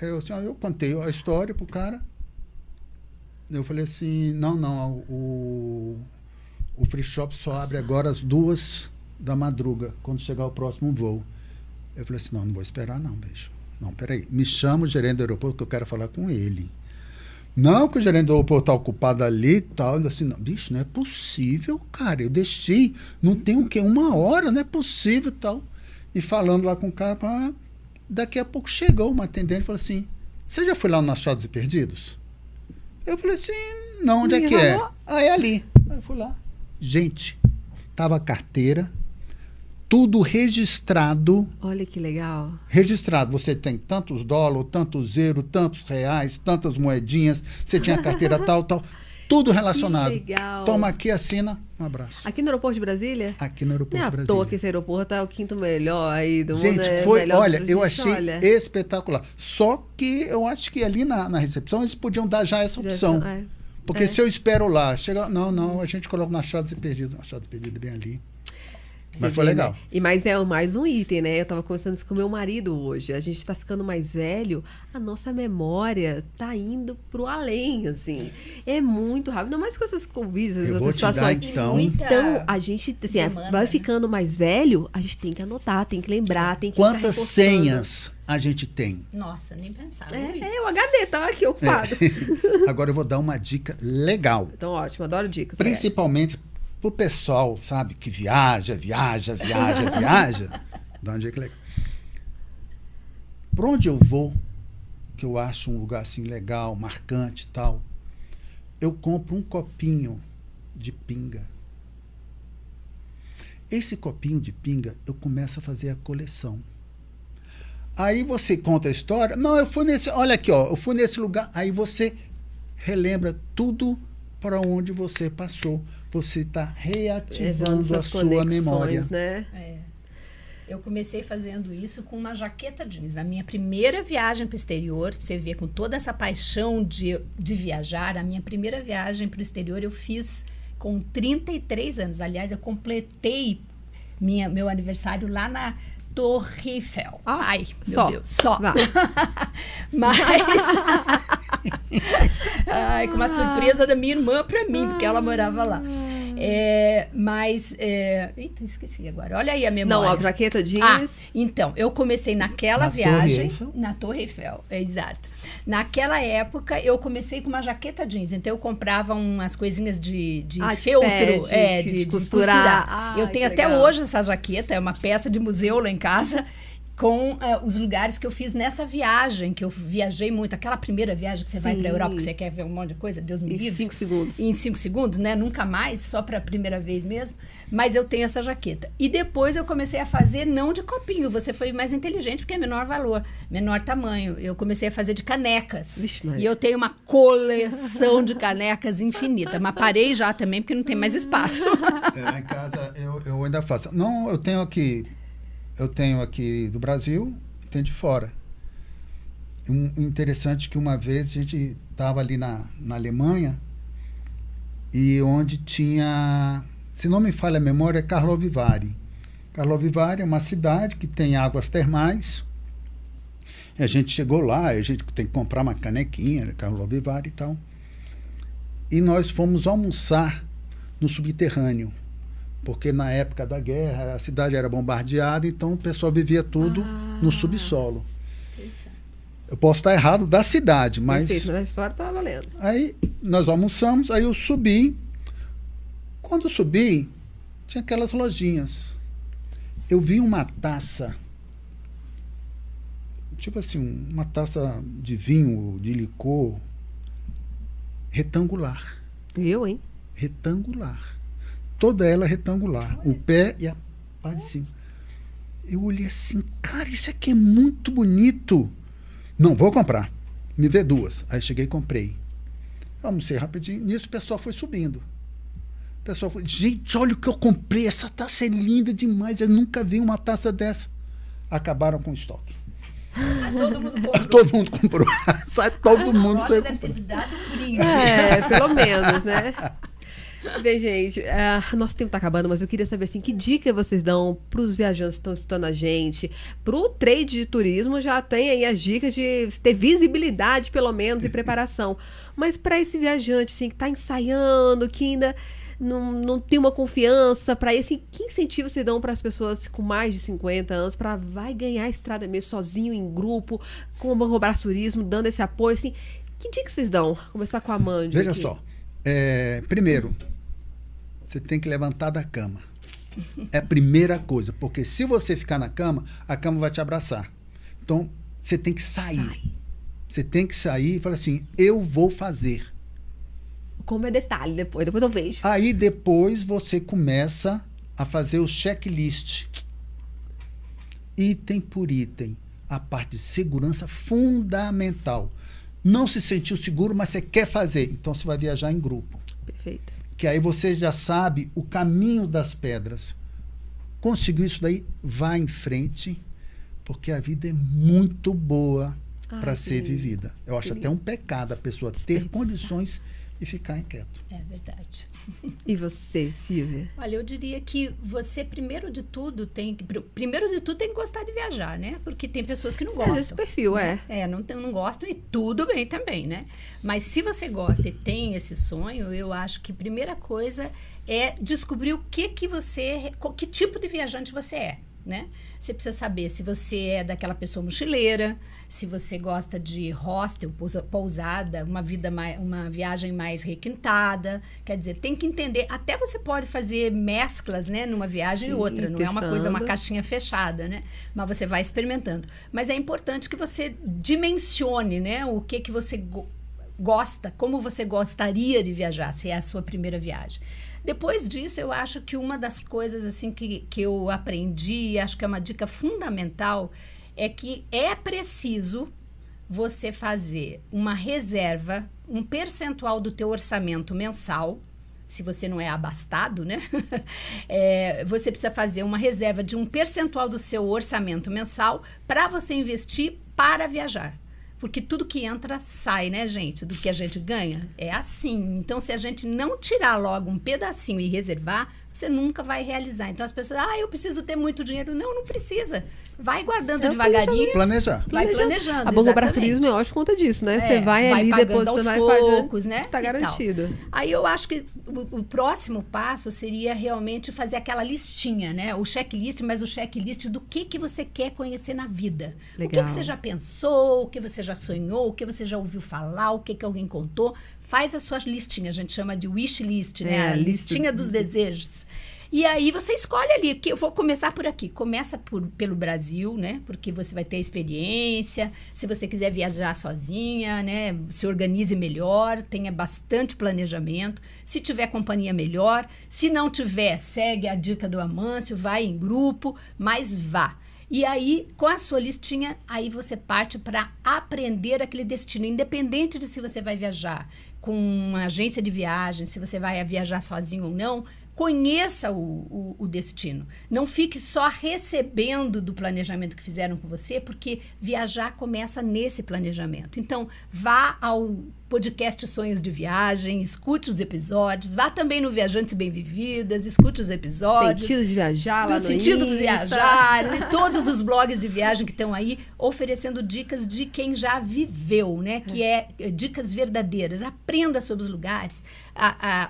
Eu contei a história pro cara. Eu falei assim, não, o free shop só abre agora às 2 da madruga, quando chegar o próximo voo. Eu falei assim, não vou esperar não, bicho. Não, peraí, me chama o gerente do aeroporto que eu quero falar com ele. Não, que o gerente do aeroporto está ocupado ali e tal. Eu assim, não, bicho, não é possível, cara. Eu deixei, não tem o quê? 1 hora, não é possível e tal. E falando lá com o cara, daqui a pouco chegou uma atendente e falou assim, você já foi lá no Achados e Perdidos? Eu falei assim, não, onde é que é? É ali. Aí eu fui lá. Gente, tava a carteira, tudo registrado. Olha que legal. Registrado. Você tem tantos dólares, tantos euros, tantos reais, tantas moedinhas. Você tinha a carteira tal. Tudo relacionado. Que legal. Toma aqui, assina. Um abraço. Aqui no aeroporto de Brasília? Aqui no aeroporto não é de à Brasília. toa que esse aeroporto é o 5º melhor aí do mundo. Gente, foi, melhor olha, do eu Brasil. achei Olha. espetacular. Só que eu acho que ali na recepção eles podiam dar já essa opção. Porque se eu espero lá, chega, não, a gente coloca na Achados e Perdidos. Achados e Perdidos bem ali. Mas foi legal. Né? E mais um item, né? Eu tava conversando isso com meu marido hoje. A gente tá ficando mais velho, a nossa memória tá indo pro além, assim. É muito rápido. Ainda mais com essas convites, essas situações. Então, a gente, assim, vai ficando mais velho, a gente tem que anotar, tem que lembrar, tem que Quantas senhas a gente tem? Nossa, nem pensava. O HD tava aqui ocupado. Agora eu vou dar uma dica legal. Então, ótimo, adoro dicas. Principalmente pro pessoal, sabe, que viaja. Dá uma dica legal. Por onde eu vou, que eu acho um lugar assim legal, marcante e tal, eu compro um copinho de pinga. Esse copinho de pinga, eu começo a fazer a coleção. Aí você conta a história. Não, eu fui nesse... Olha aqui, ó. Eu fui nesse lugar. Aí você relembra tudo para onde você passou. Você está reativando a sua memória. Né? Eu comecei fazendo isso com uma jaqueta jeans. Na minha primeira viagem para o exterior, pra você ver, com toda essa paixão de viajar, a minha primeira viagem para o exterior eu fiz com 33 anos. Aliás, eu completei meu aniversário lá na Torre Eiffel. Ai, meu Deus, só. Mas... com uma surpresa da minha irmã para mim, porque ela morava lá. Eita, esqueci agora. Olha aí a memória. Não, a jaqueta jeans. Então, eu comecei naquela viagem na Torre Eiffel, exato. Naquela época, eu comecei com uma jaqueta jeans. Então, eu comprava umas coisinhas de feltro, de costurar. Eu tenho até hoje essa jaqueta, é uma peça de museu lá em casa, com os lugares que eu fiz nessa viagem, que eu viajei muito. Aquela primeira viagem que você vai para a Europa, que você quer ver um monte de coisa, Deus me livre. Em 5 segundos. Em 5 segundos, né? Nunca mais, só para a primeira vez mesmo. Mas eu tenho essa jaqueta. E depois eu comecei a fazer, não de copinho, você foi mais inteligente, porque é menor valor, menor tamanho. Eu comecei a fazer de canecas. Vixe, e eu tenho uma coleção de canecas infinita. Mas parei já também, porque não tem mais espaço. Lá em casa, eu ainda faço. Não, eu tenho aqui do Brasil e tenho de fora. Interessante que uma vez a gente estava ali na Alemanha e onde tinha, se não me falha a memória, é Karlovy Vary. Karlovy Vary é uma cidade que tem águas termais. E a gente chegou lá, a gente tem que comprar uma canequinha, Karlovy Vary e tal. e nós fomos almoçar no subterrâneo, porque na época da guerra a cidade era bombardeada, então o pessoal vivia tudo no subsolo. Eu posso estar errado da cidade, mas... Perfeito, mas a história está valendo. Aí nós almoçamos, aí eu subi. Quando eu subi, tinha aquelas lojinhas. Eu vi uma taça, tipo assim, uma taça de vinho, de licor, retangular. Eu, hein? Retangular. Toda ela retangular. O pé e a parte de cima. Eu olhei assim, cara, isso aqui é muito bonito. Não, vou comprar. Me vê 2. Aí cheguei e comprei. Almocei rapidinho. Nisso o pessoal foi subindo. O pessoal foi, gente, olha o que eu comprei. Essa taça é linda demais. Eu nunca vi uma taça dessa. Acabaram com o estoque. Todo mundo comprou. Todo mundo comprou. Todo mundo Você deve ter dado um brinde. Pelo menos, né? Bem, gente, nosso tempo está acabando, mas eu queria saber assim, que dica vocês dão para os viajantes que estão escutando a gente? Para o trade de turismo já tem aí as dicas de ter visibilidade, pelo menos, e preparação. Mas para esse viajante assim, que está ensaiando, que ainda não tem uma confiança, para esse, que incentivo vocês dão para as pessoas com mais de 50 anos para vai ganhar a estrada mesmo, sozinho, em grupo, com o Banco Brás Turismo, dando esse apoio? Assim, que dica vocês dão? Começar com a Amanda. Veja aqui. só. Primeiro, você tem que levantar da cama. É a primeira coisa, porque se você ficar na cama, a cama vai te abraçar. Então, você tem que sair. Você tem que sair e falar assim, eu vou fazer. Como é detalhe depois eu vejo. Aí depois você começa a fazer o checklist. Item por item. A parte de segurança fundamental. Não se sentiu seguro, mas você quer fazer. Então você vai viajar em grupo. Perfeito. Que aí você já sabe o caminho das pedras. Conseguiu isso daí, vá em frente, porque a vida é muito boa para ser vivida. Eu acho até um pecado a pessoa ter condições e ficar inquieto. É verdade. E você, Silvia? Olha, eu diria que você, primeiro de tudo, tem que gostar de viajar, né? Porque tem pessoas que não gostam. Esse perfil, né? Não gostam e tudo bem também, né? Mas se você gosta e tem esse sonho, eu acho que a primeira coisa é descobrir que tipo de viajante você é, né? Você precisa saber se você é daquela pessoa mochileira, se você gosta de hostel, pousada, uma viagem mais requintada. Quer dizer, tem que entender. Até você pode fazer mesclas, né, numa viagem e outra. Não testando. É uma coisa, uma caixinha fechada, né? Mas você vai experimentando. Mas é importante que você dimensione, né, o que você gosta, como você gostaria de viajar, se é a sua primeira viagem. Depois disso, eu acho que uma das coisas assim que eu aprendi, e acho que é uma dica fundamental, é que é preciso você fazer uma reserva, um percentual do teu orçamento mensal, se você não é abastado, né? Você precisa fazer uma reserva de um percentual do seu orçamento mensal para você investir para viajar. Porque tudo que entra, sai, né, gente? Do que a gente ganha. É assim. Então, se a gente não tirar logo um pedacinho e reservar, você nunca vai realizar. Então, as pessoas, eu preciso ter muito dinheiro. Não precisa. Vai guardando devagarinho. Planejar. Vai planejando. A Banco Brás Turismo é ótimo por conta disso, né? Você vai ali depois, aos vai poucos, né? Tá garantido. Aí eu acho que o próximo passo seria realmente fazer aquela listinha, né? O checklist, mas o checklist do que você quer conhecer na vida. Legal. O que você já pensou, o que você já sonhou, o que você já ouviu falar, o que alguém contou. Faz a sua listinha, a gente chama de wish list, né? A listinha dos desejos. E aí você escolhe ali, que eu vou começar por aqui. Começa pelo Brasil, né? Porque você vai ter experiência. Se você quiser viajar sozinha, né? Se organize melhor, tenha bastante planejamento. Se tiver companhia, melhor. Se não tiver, segue a dica do Amâncio, vai em grupo, mas vá. E aí, com a sua listinha, aí você parte para aprender aquele destino, independente de se você vai viajar com uma agência de viagem, se você vai viajar sozinho ou não. conheça o destino. Não fique só recebendo do planejamento que fizeram com você, porque viajar começa nesse planejamento. Então, vá ao podcast Sonhos de Viagem, escute os episódios, vá também no Viajantes Bem-Vividas, escute os episódios. Sentido de viajar lá do no Sentido Insta. de Viajar, e todos os blogs de viagem que estão aí, oferecendo dicas de quem já viveu, né? Que é dicas verdadeiras. Aprenda sobre os lugares,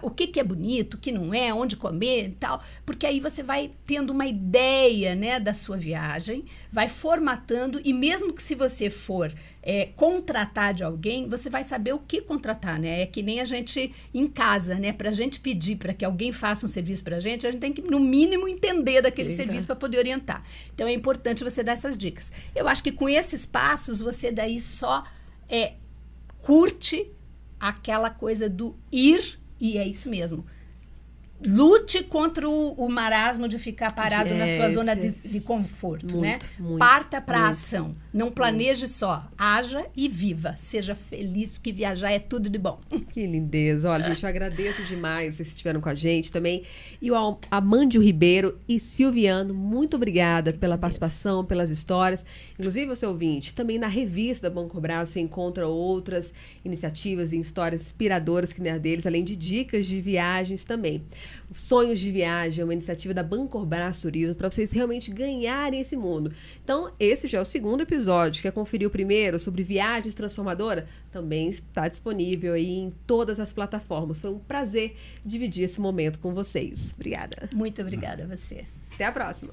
o que é bonito, o que não é, onde comer e tal, porque aí você vai tendo uma ideia, né, da sua viagem, vai formatando, e mesmo que se você for contratar de alguém, você vai saber o que contratar, né? É que nem a gente em casa, né? Para a gente pedir para que alguém faça um serviço para a gente tem que, no mínimo, entender daquele serviço para poder orientar. Então, é importante você dar essas dicas. Eu acho que com esses passos, você daí só curte aquela coisa do ir, e é isso mesmo. Lute contra o marasmo de ficar parado na sua zona de conforto, muito, né? Muito, parta para a ação. Não planeje só. Haja e viva. Seja feliz, porque viajar é tudo de bom. Que lindeza. Olha, gente, eu agradeço demais vocês que estiveram com a gente também. E o Amândio Ribeiro e Silviano, muito obrigada pela participação, pelas histórias. Inclusive, você ouvinte, também na revista da Bancobras você encontra outras iniciativas e histórias inspiradoras que nem a deles, além de dicas de viagens também. Sonhos de Viagem é uma iniciativa da Bancobras Turismo para vocês realmente ganharem esse mundo. Então, esse já é o segundo episódio. Quer conferir o primeiro sobre viagens transformadoras? Também está disponível aí em todas as plataformas. Foi um prazer dividir esse momento com vocês. Obrigada. Muito obrigada a você. Até a próxima.